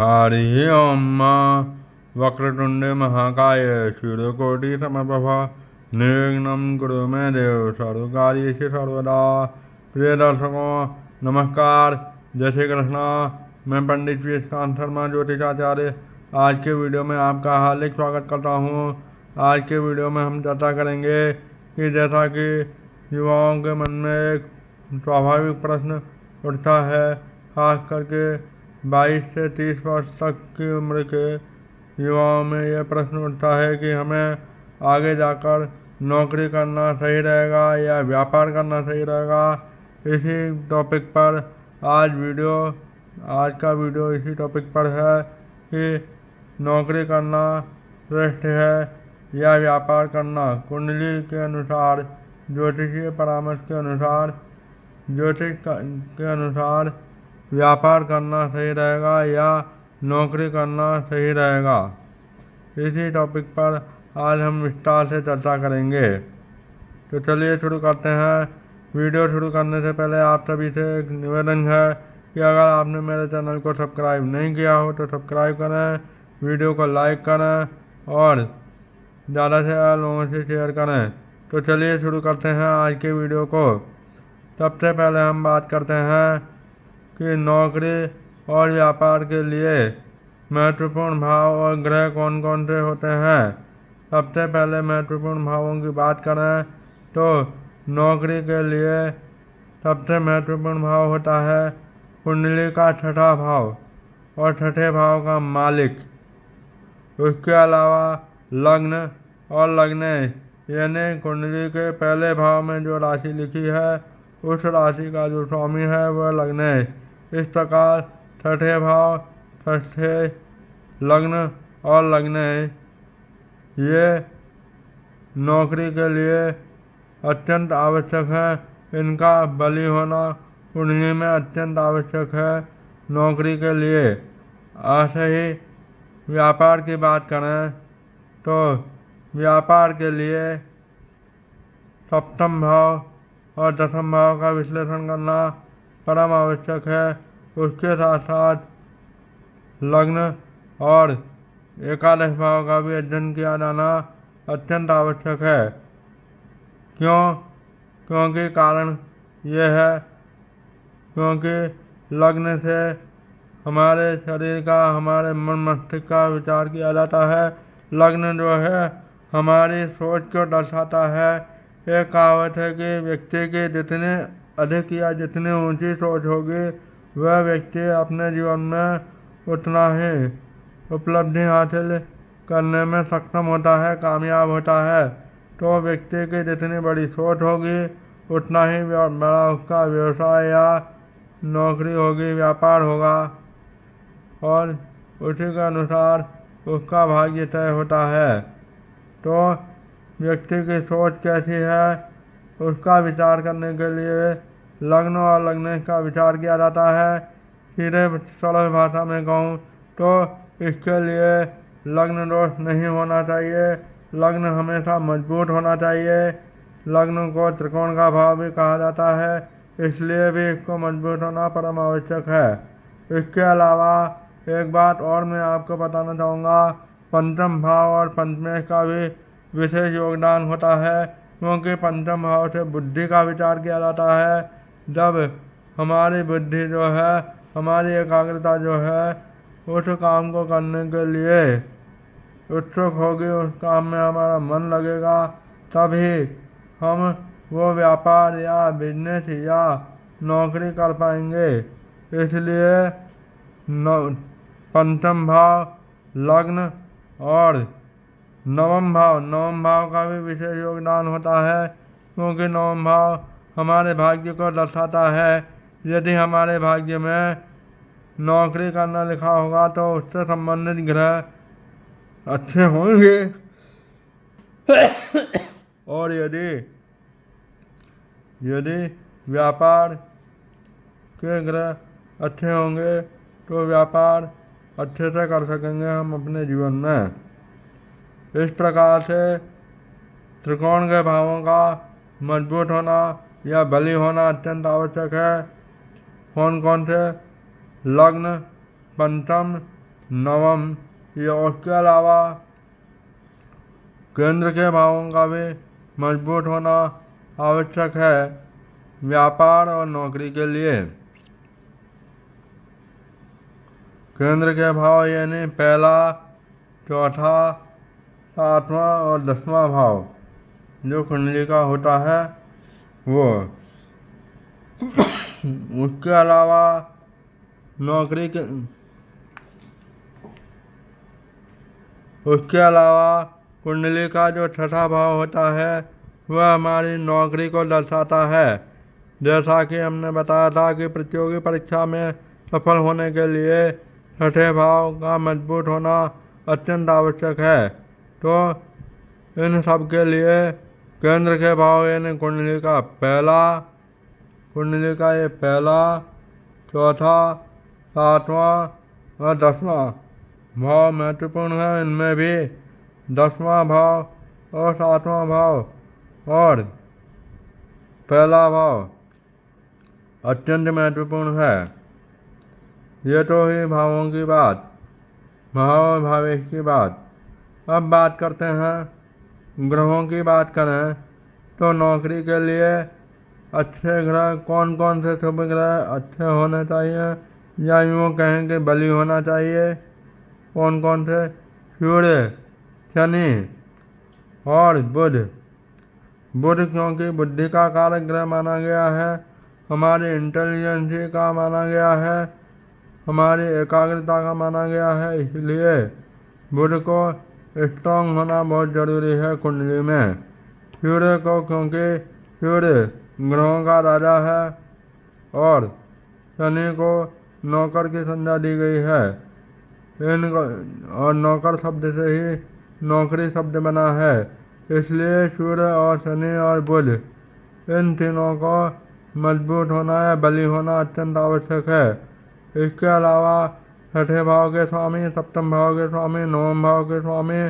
हरि ओम वक्रतुंडे महाकाय सूर्यकोटि समप्रभा निर्विघ्नं कुरु मे देव सर्वकार्येषु सर्वदा। प्रिय दर्शकों नमस्कार, जय श्री कृष्णा। मैं पंडित विश्वकांत शर्मा ज्योतिषाचार्य आज के वीडियो में आपका हार्दिक स्वागत करता हूँ। आज के वीडियो में हम चर्चा करेंगे कि जैसा कि युवाओं के मन में एक स्वाभाविक प्रश्न उठता है, खास करके 22 से 30 वर्ष तक की उम्र के युवाओं में यह प्रश्न उठता है कि हमें आगे जाकर नौकरी करना सही रहेगा या व्यापार करना सही रहेगा। इसी टॉपिक पर आज का वीडियो इसी टॉपिक पर है कि नौकरी करना श्रेष्ठ है या व्यापार करना। कुंडली के अनुसार, ज्योतिषीय परामर्श के अनुसार, व्यापार करना सही रहेगा या नौकरी करना सही रहेगा। इसी टॉपिक पर आज हम विस्तार से चर्चा करेंगे। तो चलिए शुरू करते हैं। वीडियो शुरू करने से पहले आप सभी से एक निवेदन है कि अगर आपने मेरे चैनल को सब्सक्राइब नहीं किया हो तो सब्सक्राइब करें, वीडियो को लाइक करें और ज़्यादा से ज़्यादा लोगों से शेयर करें। तो चलिए शुरू करते हैं आज के वीडियो को। सबसे पहले हम बात करते हैं कि नौकरी और व्यापार के लिए महत्वपूर्ण भाव और ग्रह कौन कौन से होते हैं। सबसे पहले महत्वपूर्ण भावों की बात करें तो नौकरी के लिए सबसे महत्वपूर्ण भाव होता है कुंडली का छठा भाव और छठे भाव का मालिक। उसके अलावा लग्न और लग्न यानी कुंडली के पहले भाव में जो राशि लिखी है उस राशि का जो स्वामी है वह लग्न है। इस प्रकार छठे भाव, छठे लग्न और लग्न ये नौकरी के लिए अत्यंत आवश्यक है। इनका बली होना कुंडली में अत्यंत आवश्यक है नौकरी के लिए। ऐसे ही व्यापार की बात करें तो व्यापार के लिए सप्तम भाव और दसम भाव का विश्लेषण करना परम आवश्यक है। उसके साथ साथ लग्न और एकादश भाव का भी अध्ययन किया जाना अत्यंत आवश्यक है। क्योंकि कारण यह है क्योंकि लग्न से हमारे शरीर का, हमारे मन मस्तिष्क का विचार किया जाता है। लग्न जो है हमारी सोच को दर्शाता है। एक कहावत है कि व्यक्ति की जितने अधिक या जितनी ऊंची सोच होगी वह व्यक्ति अपने जीवन में उतना ही उपलब्धि हासिल करने में सक्षम होता है, कामयाब होता है। तो व्यक्ति की जितनी बड़ी सोच होगी उतना ही बड़ा उसका व्यवसाय या नौकरी होगी, व्यापार होगा और उसी के अनुसार उसका भाग्य तय होता है। तो व्यक्ति की सोच कैसी है उसका विचार करने के लिए लग्न और लग्न का विचार किया जाता है। सीधे सरल भाषा में कहूँ तो इसके लिए लग्न दोष नहीं होना चाहिए। लग्न हमेशा मजबूत होना चाहिए। लग्न को त्रिकोण का भाव भी कहा जाता है, इसलिए भी इसको मजबूत होना परम आवश्यक है। इसके अलावा एक बात और मैं आपको बताना चाहूँगा, पंचम भाव और पंचमेश का भी विशेष योगदान होता है। क्योंकि पंचम भाव से बुद्धि का विचार किया जाता है। जब हमारी बुद्धि जो है, हमारी एकाग्रता जो है उस काम को करने के लिए उत्सुक होगी, उस काम में हमारा मन लगेगा, तभी हम वो व्यापार या बिजनेस या नौकरी कर पाएंगे। इसलिए पंचम भाव, लग्न और नवम भाव का भी विशेष योगदान होता है। क्योंकि नवम भाव हमारे भाग्य को दर्शाता है। यदि हमारे भाग्य में नौकरी करना लिखा होगा तो उससे संबंधित ग्रह अच्छे होंगे और यदि व्यापार के ग्रह अच्छे होंगे तो व्यापार अच्छे से कर सकेंगे हम अपने जीवन में। इस प्रकार से त्रिकोण के भावों का मजबूत होना या बली होना अत्यंत आवश्यक है। कौन कौन से? लग्न, पंचम, नवम, ये उसके अलावा केंद्र के भावों का भी मजबूत होना आवश्यक है व्यापार और नौकरी के लिए। केंद्र के भाव यानी पहला, चौथा, सातवां और 10वां भाव जो कुंडली का होता है वो। उसके अलावा नौकरी के उसके अलावा कुंडली का जो छठा भाव होता है वह हमारी नौकरी को दर्शाता है। जैसा कि हमने बताया था कि प्रतियोगी परीक्षा में सफल होने के लिए छठे भाव का मजबूत होना अत्यंत आवश्यक है। तो इन सब के लिए केंद्र के भाव यानी कुंडली का ये पहला, चौथा, सातवां और 10वां भाव महत्वपूर्ण है। इनमें भी 10वां भाव और 7वां भाव और पहला भाव अत्यंत महत्वपूर्ण है। ये तो ही भावों की बात, भाव और भावेश की बात। अब बात करते हैं ग्रहों की। बात करें तो नौकरी के लिए अच्छे ग्रह कौन कौन से शुभ ग्रह अच्छे होने चाहिए, या यूँ कहें कि बली होना चाहिए। कौन कौन से? सूर्य, शनि और बुध। बुध क्योंकि बुद्धि का कारक ग्रह माना गया है, हमारी इंटेलिजेंसी का माना गया है, हमारी एकाग्रता का माना गया है, इसलिए बुध को स्ट्रांग होना बहुत ज़रूरी है कुंडली में। सूर्य को क्योंकि सूर्य ग्रहों का राजा है और शनि को नौकर की संज्ञा दी गई है। और नौकर शब्द से ही नौकरी शब्द बना है, इसलिए सूर्य और शनि और बुध इन तीनों को मजबूत होना या बली होना अत्यंत आवश्यक है। इसके अलावा छठे भाव के स्वामी, सप्तम भाव के स्वामी, नवम भाव के स्वामी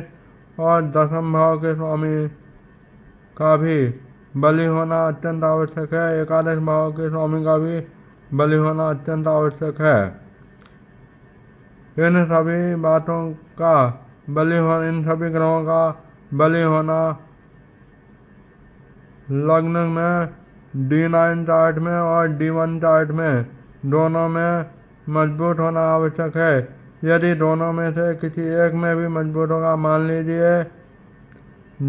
और 10वें भाव के स्वामी का भी बली होना अत्यंत आवश्यक है। एकादश भाव के स्वामी का भी बली होना अत्यंत आवश्यक है। इन सभी बातों का बली होना, इन सभी ग्रहों का बली होना लग्न में D9 चार्ट में और D1 चार्ट में दोनों में मजबूत होना आवश्यक है। यदि दोनों में से किसी एक में भी मजबूत होगा, मान लीजिए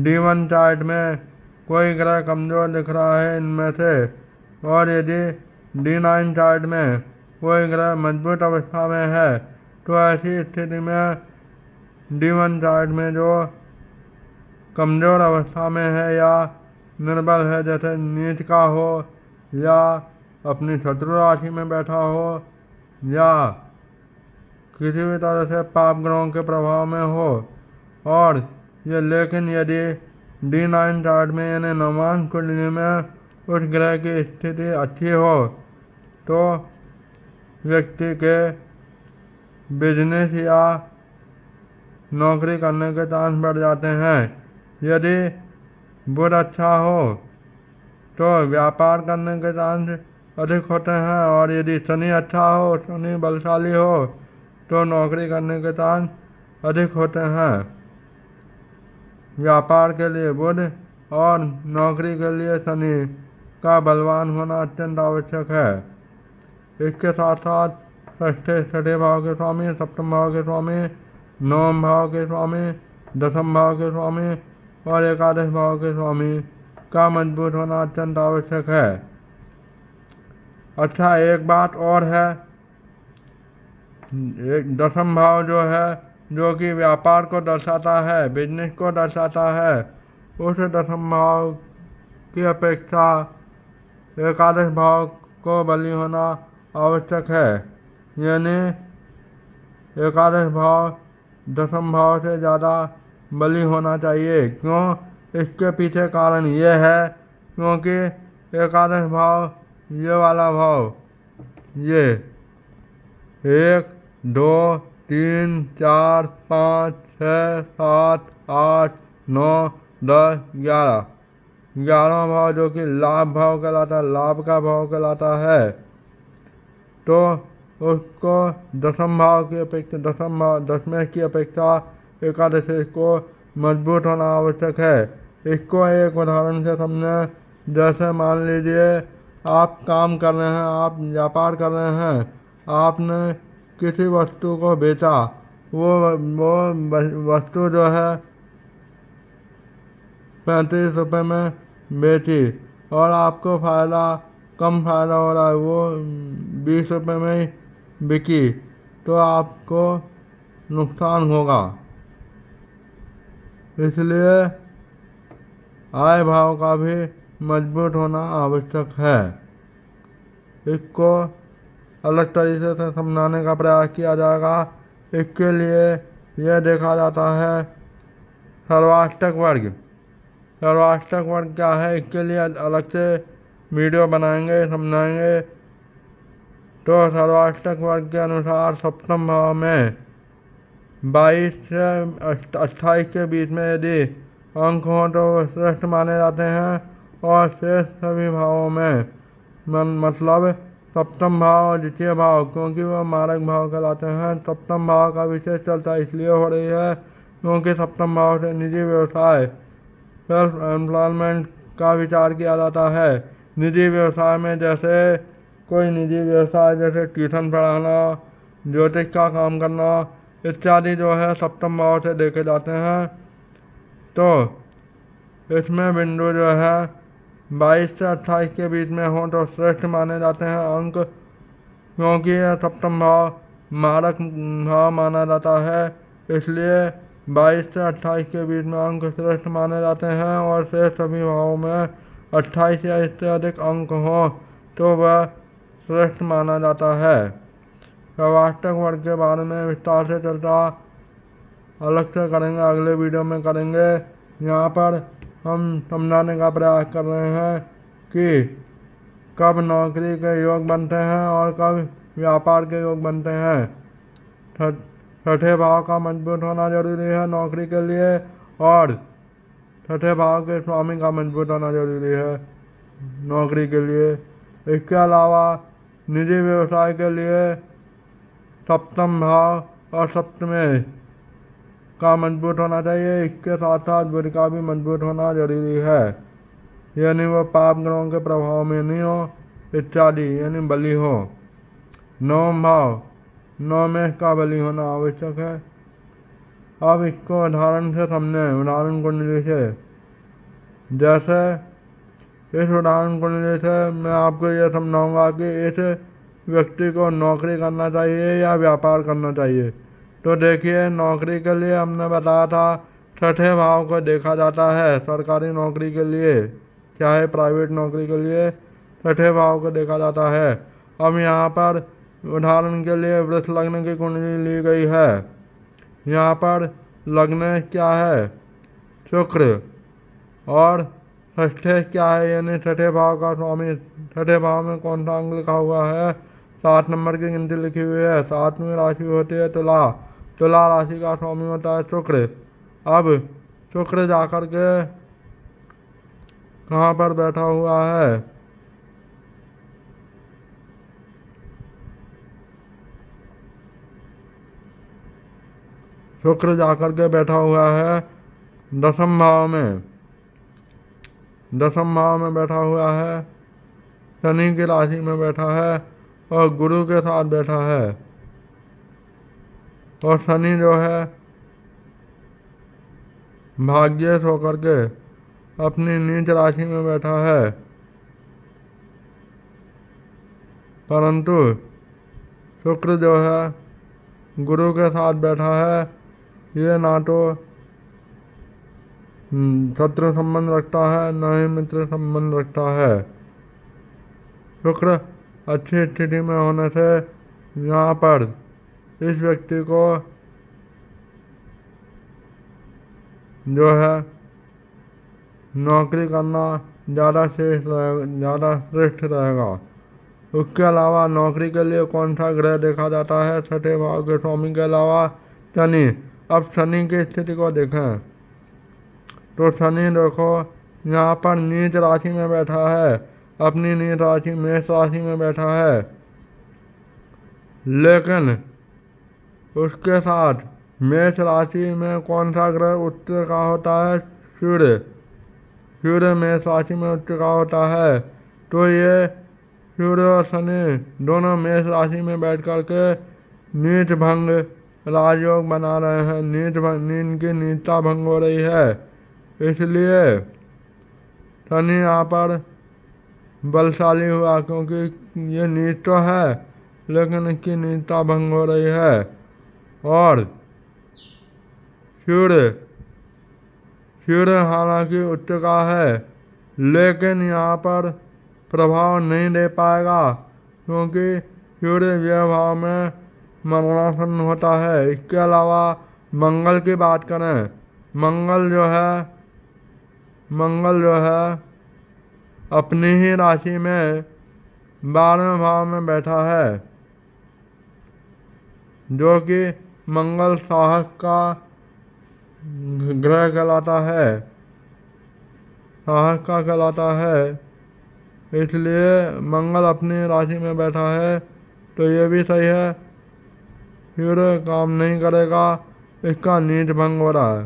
D1 चार्ट में कोई ग्रह कमज़ोर दिख रहा है इनमें से, और यदि D9 चार्ट में कोई ग्रह मजबूत अवस्था में है, तो ऐसी स्थिति में D1 चार्ट में जो कमज़ोर अवस्था में है या निर्बल है, जैसे नीच का हो या अपनी शत्रु राशि में बैठा हो या किसी भी तरह से पाप ग्रहों के प्रभाव में हो, और ये लेकिन यदि D9 चार्ट में यानी नवमांश कुंडली में उस ग्रह की स्थिति अच्छी हो तो व्यक्ति के बिजनेस या नौकरी करने के चांस बढ़ जाते हैं। यदि बुध अच्छा हो तो व्यापार करने के चांस अधिक होते हैं, और यदि शनि अच्छा हो, शनि बलशाली हो, तो नौकरी करने के चांस अधिक होते हैं। व्यापार के लिए बुध और नौकरी के लिए शनि का बलवान होना अत्यंत आवश्यक है। इसके साथ साथ छठे भाव के स्वामी, सप्तम भाव के स्वामी, नवम भाव के स्वामी, 10वें भाव के स्वामी और एकादश भाव के स्वामी का मजबूत होना अत्यंत आवश्यक है। अच्छा, एक बात और है, एक 10वां भाव जो है, जो कि व्यापार को दर्शाता है, बिजनेस को दर्शाता है, उस 10वें भाव की अपेक्षा एकादश भाव को बली होना आवश्यक है। यानी एकादश भाव 10वें भाव से ज़्यादा बली होना चाहिए। क्यों? इसके पीछे कारण ये है क्योंकि एकादश भाव, ये वाला भाव, ये 1, 2, 3, 4, 5, 6, 7, 8, 9, 10, 11वां भाव जो कि लाभ भाव कहलाता है, लाभ का भाव कहलाता है। तो उसको दसम भाव की अपेक्षा दसवें की अपेक्षा एकादशी को मजबूत होना आवश्यक है। इसको एक उदाहरण से समझें। जैसे मान लीजिए आप काम कर रहे हैं, आप व्यापार कर रहे हैं, आपने किसी वस्तु को बेचा, वो वस्तु जो है 35 रुपये में बेची और आपको कम फ़ायदा हो रहा है, वो 20 रुपये में ही बिकी, तो आपको नुकसान होगा। इसलिए आय भाव का भी मजबूत होना आवश्यक है। इसको अलग तरीके से समझाने का प्रयास किया जाएगा। इसके लिए यह देखा जाता है सर्वाष्टक वर्ग। सर्वाष्टक वर्ग क्या है, इसके लिए अलग से वीडियो बनाएंगे, समझाएंगे। तो सर्वाष्टक वर्ग के अनुसार सप्तम भाव में 22 से 28 के बीच में यदि अंक हों तो श्रेष्ठ माने जाते हैं, और शेष सभी भावों में मतलब सप्तम भाव और द्वितीय भाव, क्योंकि वह मारक भाव कहलाते हैं। सप्तम भाव का विशेष चर्चा इसलिए हो रही है क्योंकि सप्तम भाव से निजी व्यवसाय, सेल्फ एम्प्लॉयमेंट का विचार किया जाता है। निजी व्यवसाय में जैसे कोई निजी व्यवसाय जैसे ट्यूशन पढ़ाना, ज्योतिष का काम करना इत्यादि जो है सप्तम भाव से देखे जाते हैं। तो इसमें बिंदु जो है 22 से 28 के बीच में हो तो श्रेष्ठ माने जाते हैं अंक, क्योंकि यह सप्तम भाव मारक भाव माना जाता है। इसलिए 22 से 28 के बीच में अंक श्रेष्ठ माने जाते हैं, और शेष सभी भावों में 28 या इससे अधिक अंक हों तो वह श्रेष्ठ माना जाता है। सर्वाष्टक वर्ग के बारे में विस्तार से चर्चा अलग से करेंगे, अगले वीडियो में करेंगे। यहाँ पर हम समझाने का प्रयास कर रहे हैं कि कब नौकरी के योग बनते हैं और कब व्यापार के योग बनते हैं। छठे भाव का मजबूत होना जरूरी है नौकरी के लिए, और छठे भाव के स्वामी का मजबूत होना जरूरी है नौकरी के लिए। इसके अलावा निजी व्यवसाय के लिए सप्तम भाव और सप्तमें का मजबूत होना चाहिए। इसके साथ साथ बुध का भी मजबूत होना जरूरी है, यानी वह पाप ग्रहों के प्रभाव में नहीं हो इत्यादि, यानी बलि हो। नवम भाव, नवमें का बलि होना आवश्यक है। अब इसको उदाहरण से समझें, उदाहरण कुंडली से। जैसे इस उदाहरण कुंडली से मैं आपको यह समझाऊंगा कि इस व्यक्ति को नौकरी करना चाहिए या व्यापार करना चाहिए। तो देखिए, नौकरी के लिए हमने बताया था छठे भाव को देखा जाता है। सरकारी नौकरी के लिए चाहे प्राइवेट नौकरी के लिए छठे भाव को देखा जाता है। अब यहाँ पर उदाहरण के लिए वृष लग्न की कुंडली ली गई है। यहाँ पर लग्न क्या है, शुक्र, और षष्ठे क्या है, यानी छठे भाव का स्वामी। छठे भाव में कौन सा अंक लिखा हुआ है, 7 नंबर की गिनती लिखी हुई है। 7वीं राशि होती है तुला। तुला राशि का स्वामी होता है शुक्र। अब शुक्र जाकर के कहाँ पर बैठा हुआ है, शुक्र जाकर के बैठा हुआ है दसम भाव में। दसम भाव में बैठा हुआ है, शनि की राशि में बैठा है और गुरु के साथ बैठा है। और शनि जो है भाग्येश होकर के अपनी नीच राशि में बैठा है, परंतु शुक्र जो है गुरु के साथ बैठा है। ये ना तो शत्रु संबंध रखता है, न ही मित्र संबंध रखता है। शुक्र अच्छी स्थिति में होने से यहाँ पर इस व्यक्ति को जो है नौकरी करना ज़्यादा श्रेष्ठ रहेगा। उसके अलावा नौकरी के लिए कौन सा ग्रह देखा जाता है छठे भाव के स्वामी के अलावा, शनि। अब शनि की स्थिति को देखें तो शनि देखो यहाँ पर नीच राशि में बैठा है, अपनी नीच राशि मेष राशि में बैठा है। लेकिन उसके साथ मेष राशि में कौन सा ग्रह उच्च का होता है? सूर्य। सूर्य मेष राशि में उच्च का होता है। तो ये सूर्य और शनि दोनों मेष राशि में बैठ कर के नीच भंग राजयोग बना रहे हैं। नींद की नीचता भंग हो रही है, इसलिए शनि यहाँ पर बलशाली हुआ, क्योंकि ये नीच तो है लेकिन इसकी नीचता भंग हो रही है। और सूर्य हालांकि उच्च का है लेकिन यहाँ पर प्रभाव नहीं दे पाएगा, क्योंकि सूर्य व्यय भाव में मरणासन होता है। इसके अलावा मंगल की बात करें, मंगल जो है अपनी ही राशि में 12वें भाव में बैठा है, जो कि मंगल साहस का ग्रह कहलाता है, साहस का कहलाता है। इसलिए मंगल अपनी राशि में बैठा है तो ये भी सही है। सूर्य काम नहीं करेगा, इसका नीच भंग हो रहा है।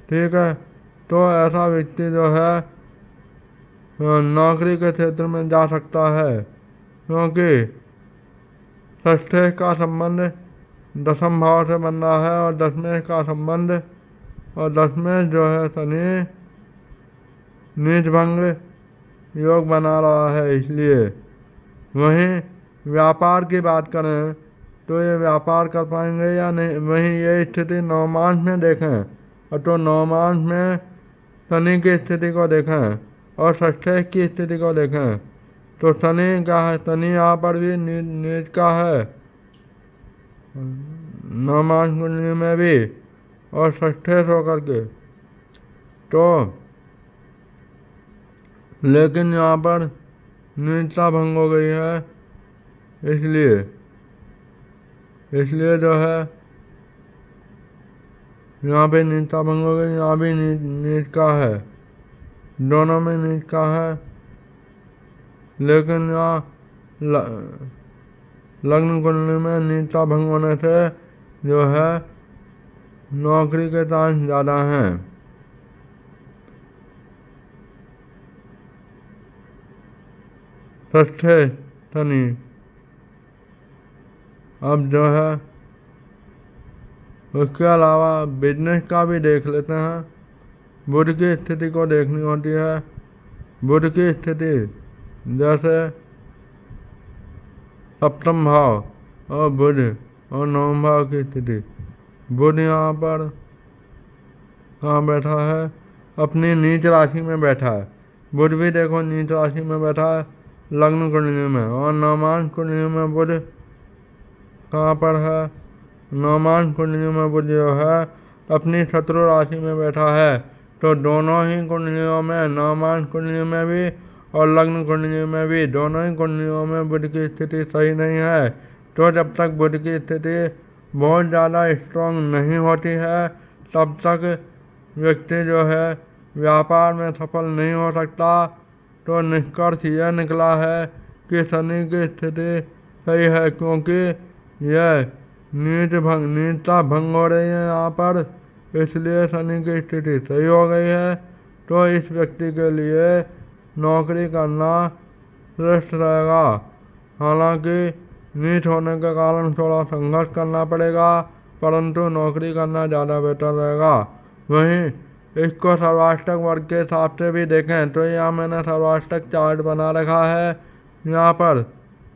ठीक है, तो ऐसा व्यक्ति जो है नौकरी के क्षेत्र में जा सकता है, क्योंकि षष्ठे का संबंध 10वें भाव से बन रहा है और 10वें का संबंध, और 10वें जो है शनि नीच भंग योग बना रहा है। इसलिए वहीं व्यापार की बात करें तो ये व्यापार कर पाएंगे या नहीं, वहीं ये स्थिति नवमांश में देखें तो नवमांश में शनि की स्थिति को देखें और षष्ठे की स्थिति को देखें तो शनि क्या है, शनि यहाँ पर भी नीच का है नवमांश कुंडली में भी और षष्ठे से होकर के। तो लेकिन यहाँ पर नीचता भंग हो गई है, इसलिए जो है यहाँ पे नीचता भंग हो गई, यहाँ भी नीच का है, दोनों में नीच का है। लेकिन यहाँ लग्न कुंडली में नीचता भंग होने से जो है नौकरी के चांस ज़्यादा हैं। षष्ठे शनि। अब जो है उसके अलावा बिजनेस का भी देख लेते हैं। बुध की स्थिति को देखनी होती है। बुध की स्थिति जैसे सप्तम भाव और बुध और नवम भाव की स्थिति। बुध यहाँ पर कहाँ बैठा है? अपनी नीच राशि में बैठा है। बुध भी देखो नीच राशि में बैठा है लग्न कुंडली में, और नवमांश कुंडली में बुध कहाँ पर है? नवमांश कुंडली में बुध जो है अपनी शत्रु राशि में बैठा है। तो दोनों ही कुंडलियों में, नवमांश कुंडली में भी और लग्न कुंडली में भी, दोनों ही कुंडलियों में बुध की स्थिति सही नहीं है। तो जब तक बुध की स्थिति बहुत ज़्यादा स्ट्रांग नहीं होती है तब तक व्यक्ति जो है व्यापार में सफल नहीं हो सकता। तो निष्कर्ष यह निकला है कि शनि की स्थिति सही है, क्योंकि यह नीचता भंग हो रही है यहाँ पर, इसलिए शनि की स्थिति सही हो गई है। तो इस व्यक्ति के लिए नौकरी करना श्रेष्ठ रहेगा। हालांकि नीच होने के कारण थोड़ा संघर्ष करना पड़ेगा, परंतु नौकरी करना ज़्यादा बेहतर रहेगा। वहीं इसको सर्वाष्टक वर्ग के हिसाब से भी देखें तो यहाँ मैंने सर्वाष्टक चार्ट बना रखा है। यहाँ पर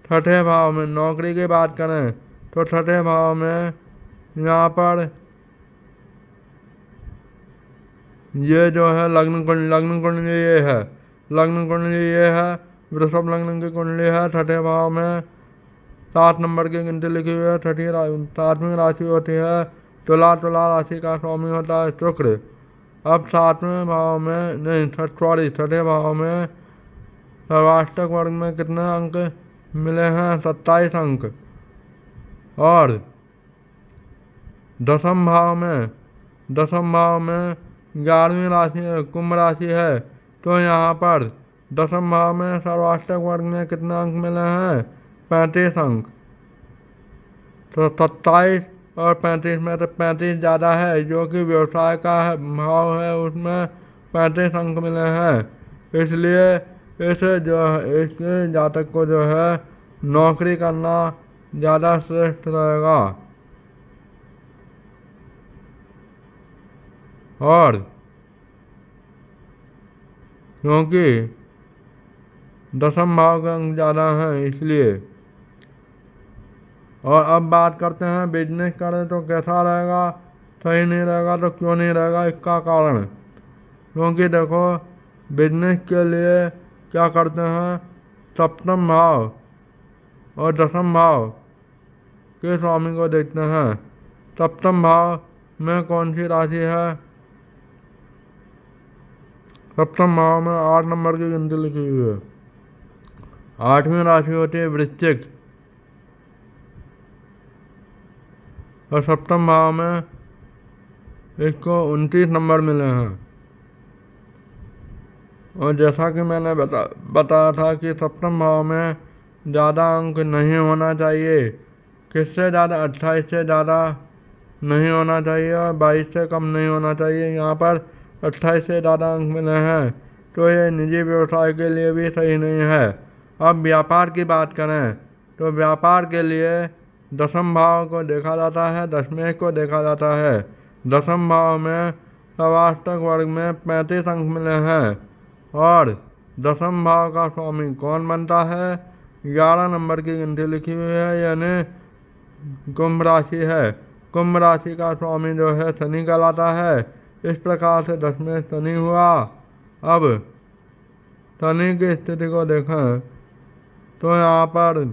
छठे भाव में नौकरी की बात करें तो छठे भाव में यहाँ पर ये जो है लग्न कुंडली ये है, लग्न कुंडली ये है, वृषभ लग्न की कुंडली है। छठे भाव में 7 नंबर की गिनती लिखी हुई है। 7वीं राशि होती है तुला राशि का स्वामी होता है शुक्र। अब 7वें भाव में नहीं, छठे भाव में सर्वाष्टक वर्ग में कितने अंक मिले हैं? 27 अंक। और दसम भाव में 11वीं राशि कुंभ राशि है। तो यहाँ पर दसम भाव में सर्वाष्टक वर्ग में कितने अंक मिले हैं? 35 अंक। तो 27 और 35 में से 35 ज़्यादा है, जो कि व्यवसाय का भाव है उसमें 35 अंक मिले हैं। इसलिए इस जातक को जो है नौकरी करना ज़्यादा श्रेष्ठ रहेगा। और क्योंकि 10th भाव के अंक ज़्यादा हैं इसलिए। और अब बात करते हैं बिजनेस करें तो कैसा रहेगा, सही नहीं रहेगा तो क्यों नहीं रहेगा, इसका कारण। क्योंकि देखो बिजनेस के लिए क्या करते हैं, 7th भाव और 10th भाव के स्वामी को देखते हैं। 7th भाव में कौन सी राशि है, 7th भाव में 8 नंबर की गिनती लिखी हुई है। 8वीं राशि होती है वृश्चिक, और 7th भाव में इसको 29 नंबर मिले हैं। और जैसा कि मैंने बताया था कि 7th भाव में ज़्यादा अंक नहीं होना चाहिए। किससे ज़्यादा, 28 से ज़्यादा नहीं होना चाहिए और 22 से कम नहीं होना चाहिए। यहाँ पर 28 से ज़्यादा अंक मिले हैं, तो ये निजी व्यवसाय के लिए भी सही नहीं है। अब व्यापार की बात करें तो व्यापार के लिए 10th भाव को देखा जाता है, 10वें को देखा जाता है। 10th भाव में सवाष्टक वर्ग में 35 अंक मिले हैं। और 10th भाव का स्वामी कौन बनता है, 11 नंबर की गिनती लिखी हुई है, यानी कुंभ राशि है। कुंभ राशि का स्वामी जो है शनि कहलाता है। इस प्रकार से 10वें शनि हुआ। अब शनि की स्थिति को देखें तो यहाँ पर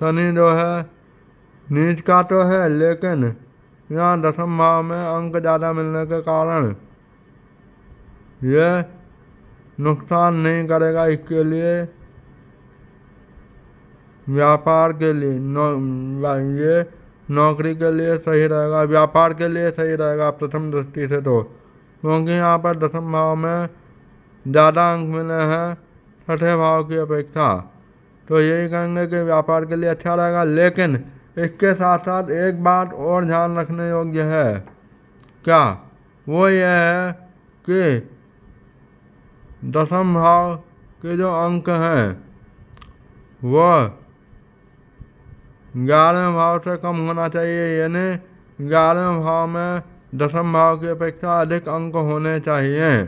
शनि जो है नीच का तो है, लेकिन यहाँ 10th भाव में अंक ज़्यादा मिलने के कारण यह नुकसान नहीं करेगा। इसके लिए व्यापार के लिए ये नौकरी के लिए सही रहेगा, व्यापार के लिए सही रहेगा प्रथम दृष्टि से तो। क्योंकि यहाँ पर 10th भाव में ज़्यादा अंक मिले हैं 6ठे भाव की अपेक्षा, तो यही कहेंगे कि व्यापार के लिए अच्छा रहेगा। लेकिन इसके साथ साथ एक बात और ध्यान रखने योग्य है, क्या, वो यह है कि 10th भाव के जो अंक हैं वह 11वें भाव से कम होना चाहिए, यानी 11वें भाव में 10th भाव की अपेक्षा अधिक अंक होने चाहिए।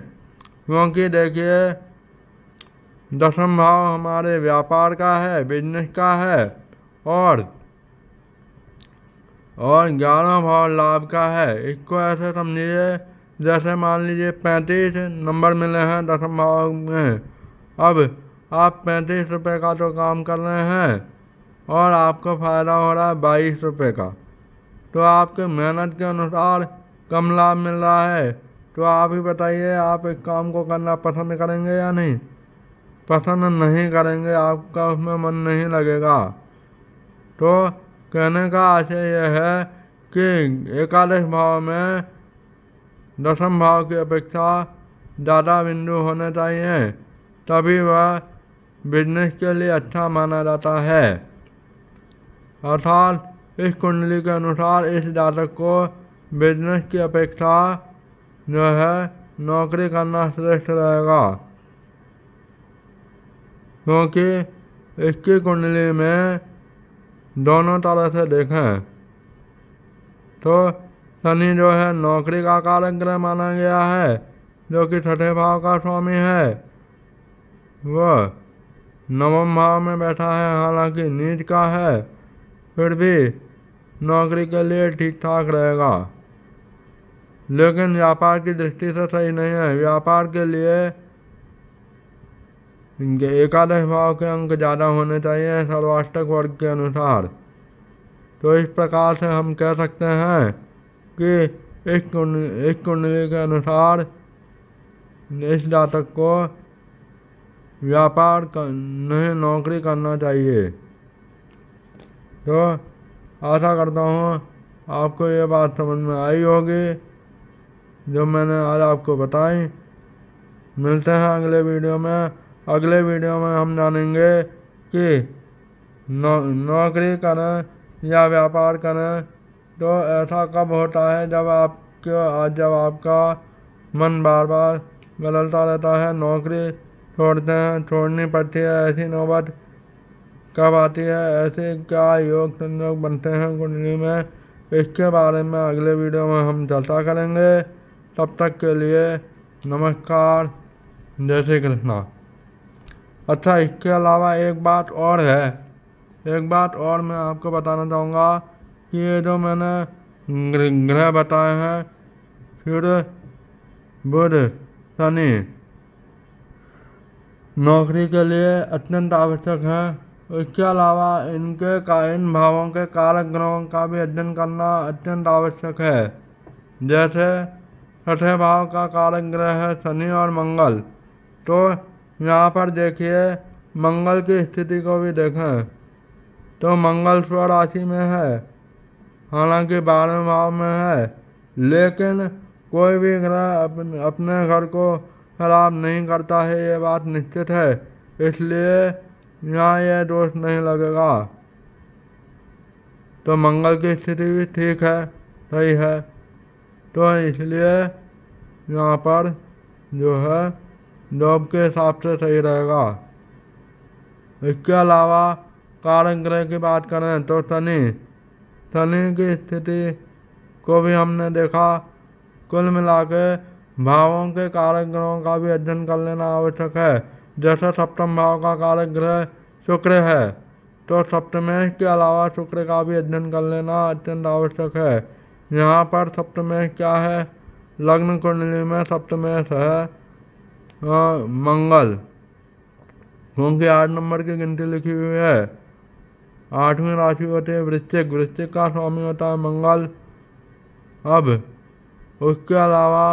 क्योंकि देखिए 10th भाव हमारे व्यापार का है, बिजनेस का है, और 11वां भाव लाभ का है। इसको ऐसे समझिए जैसे मान लीजिए 35 नंबर मिले हैं 10th भाव में। अब आप 35 रुपये का तो काम कर रहे हैं और आपको फ़ायदा हो रहा है 22 रुपये का, तो आपके मेहनत के अनुसार कम लाभ मिल रहा है। तो आप ही बताइए, आप इस काम को करना पसंद करेंगे या नहीं? पसंद नहीं करेंगे, आपका उसमें मन नहीं लगेगा। तो कहने का आशय यह है कि एकादश भाव में 10th भाव की अपेक्षा ज़्यादा बिंदु होने चाहिए, तभी वह बिजनेस के लिए अच्छा माना जाता है। अर्थात इस कुंडली के अनुसार इस जातक को बिजनेस की अपेक्षा जो है नौकरी करना श्रेष्ठ रहेगा। क्योंकि इसकी कुंडली में दोनों तरह से देखें तो शनि जो है नौकरी का कारक ग्रह माना गया है, जो कि 6ठे भाव का स्वामी है। वह 9वें भाव में बैठा है, हालांकि नीच का है, फिर भी नौकरी के लिए ठीक ठाक रहेगा। लेकिन व्यापार की दृष्टि से सही नहीं है। व्यापार के लिए एकादश भाव के अंक ज़्यादा होने चाहिए सर्वाष्टक वर्ग के अनुसार। तो इस प्रकार से हम कह सकते हैं कि इस कुंडली के अनुसार इस जातक को व्यापार नहीं नौकरी करना चाहिए। तो आशा करता हूँ आपको ये बात समझ में आई होगी जो मैंने आज आपको बताई। मिलते हैं अगले वीडियो में। अगले वीडियो में हम जानेंगे कि नौकरी करें या व्यापार करें तो ऐसा कब होता है जब आपका मन बार बार बदलता रहता है, नौकरी छोड़नी पड़ती है, ऐसी नौबत कब आती है, ऐसे क्या योग संयोग बनते हैं कुंडली में, इसके बारे में अगले वीडियो में हम चर्चा करेंगे। तब तक के लिए नमस्कार, जय श्री कृष्णा। अच्छा, इसके अलावा एक बात और मैं आपको बताना चाहूँगा कि ये जो मैंने ग्रह बताए हैं, सूर्य बुध शनि, नौकरी के लिए अत्यंत आवश्यक है। इसके अलावा इन भावों के कारक ग्रहों का भी अध्ययन करना अत्यंत आवश्यक है। जैसे छठे भाव का कारक ग्रह है शनि और मंगल, तो यहाँ पर देखिए मंगल की स्थिति को भी देखें तो मंगल स्वराशि में है, हालांकि 12वें भाव में है, लेकिन कोई भी ग्रह अपने घर को खराब नहीं करता है, ये बात निश्चित है, इसलिए यहाँ यह दोष नहीं लगेगा। तो मंगल की स्थिति भी ठीक है, सही है, तो इसलिए यहाँ पर जो है जॉब के हिसाब से सही रहेगा। इसके अलावा कारक ग्रह की बात करें तो शनि की स्थिति को भी हमने देखा। कुल मिला के भावों के कारक ग्रहों का भी अध्ययन कर लेना आवश्यक है। जैसे सप्तम भाव का कारक ग्रह शुक्र है, तो सप्तमेश के अलावा शुक्र का भी अध्ययन कर लेना अत्यंत आवश्यक है। यहाँ पर सप्तमेश क्या है, लग्न कुंडली में सप्तमेश है मंगल, क्योंकि 8 नंबर की गिनती लिखी हुई है। 8वीं राशि होती है वृश्चिक का स्वामी होता है मंगल। अब उसके अलावा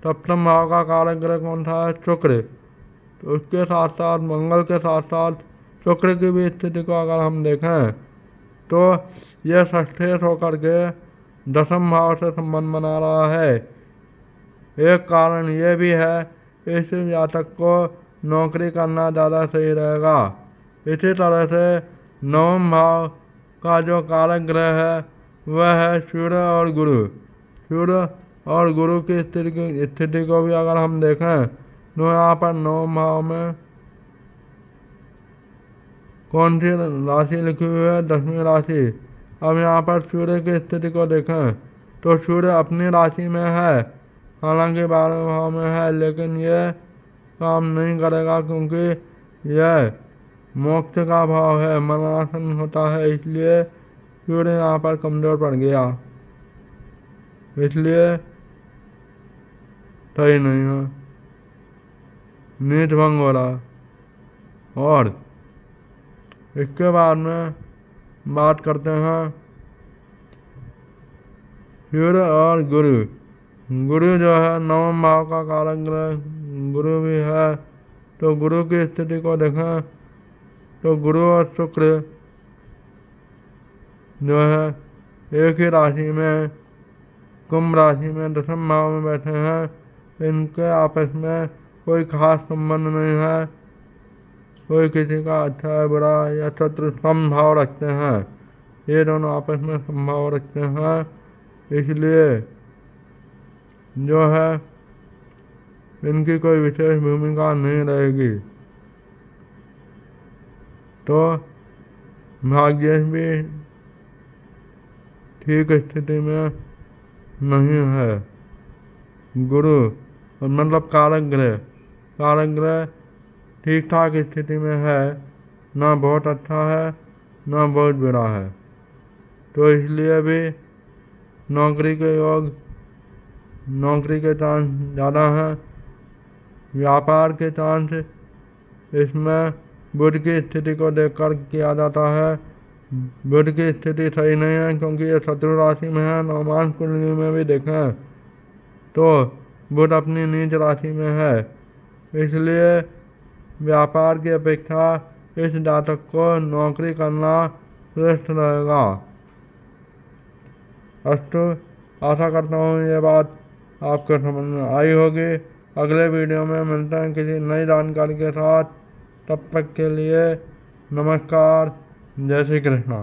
सप्तम भाव का कारक ग्रह कौन सा है, शुक्र, तो उसके साथ साथ मंगल के साथ साथ शुक्र की भी स्थिति को अगर हम देखें तो यह षष्ठेश होकर के 10वें भाव से संबंध बना रहा है। एक कारण ये भी है, इस जातक को नौकरी करना ज़्यादा सही रहेगा। इसी तरह से 9वें भाव का जो कारक ग्रह है वह है सूर्य और गुरु की स्थिति को भी अगर हम देखें तो यहाँ पर 9वें भाव में कौन सी राशि लिखी हुई है, 10वीं राशि। अब यहाँ पर सूर्य की स्थिति को देखें तो सूर्य अपनी राशि में है, हालांकि 12वें भाव में है, लेकिन यह काम नहीं करेगा क्योंकि यह मोक्ष का भाव है, मरणासन होता है, इसलिए सूर्य यहाँ पर कमजोर पड़ गया, इसलिए सही नहीं है, नीच भंग हो रहा। और इसके बाद में बात करते हैं सूर्य और गुरु जो है 9वें भाव का कारक ग्रह गुरु भी है, तो गुरु की स्थिति को देखें तो गुरु और शुक्र जो है एक ही राशि में कुंभ राशि में 10वें भाव में बैठे हैं। इनके आपस में कोई खास संबंध नहीं है, कोई किसी का अच्छा है बुरा या शत्रु समभाव रखते हैं, ये दोनों आपस में समभाव रखते हैं, इसलिए जो है इनकी कोई विशेष भूमिका नहीं रहेगी। तो भाग्य भी ठीक स्थिति में नहीं है। गुरु मतलब कारक ग्रह ठीक ठाक स्थिति में है, ना बहुत अच्छा है ना बहुत बुरा है, तो इसलिए भी नौकरी के चांस ज़्यादा हैं। व्यापार के चांस इसमें बुध की स्थिति को देखकर किया जाता है। बुध की स्थिति सही नहीं है क्योंकि ये शत्रु राशि में है। नवमांश कुंडली में भी देखें तो बुध अपनी नीच राशि में है, इसलिए व्यापार की अपेक्षा इस जातक को नौकरी करना श्रेष्ठ रहेगा। अस्तु, आशा करता हूँ ये बात आपको समझ में आई होगी। अगले वीडियो में मिलते हैं किसी नई जानकारी के साथ। तब तक के लिए नमस्कार, जय श्री कृष्णा।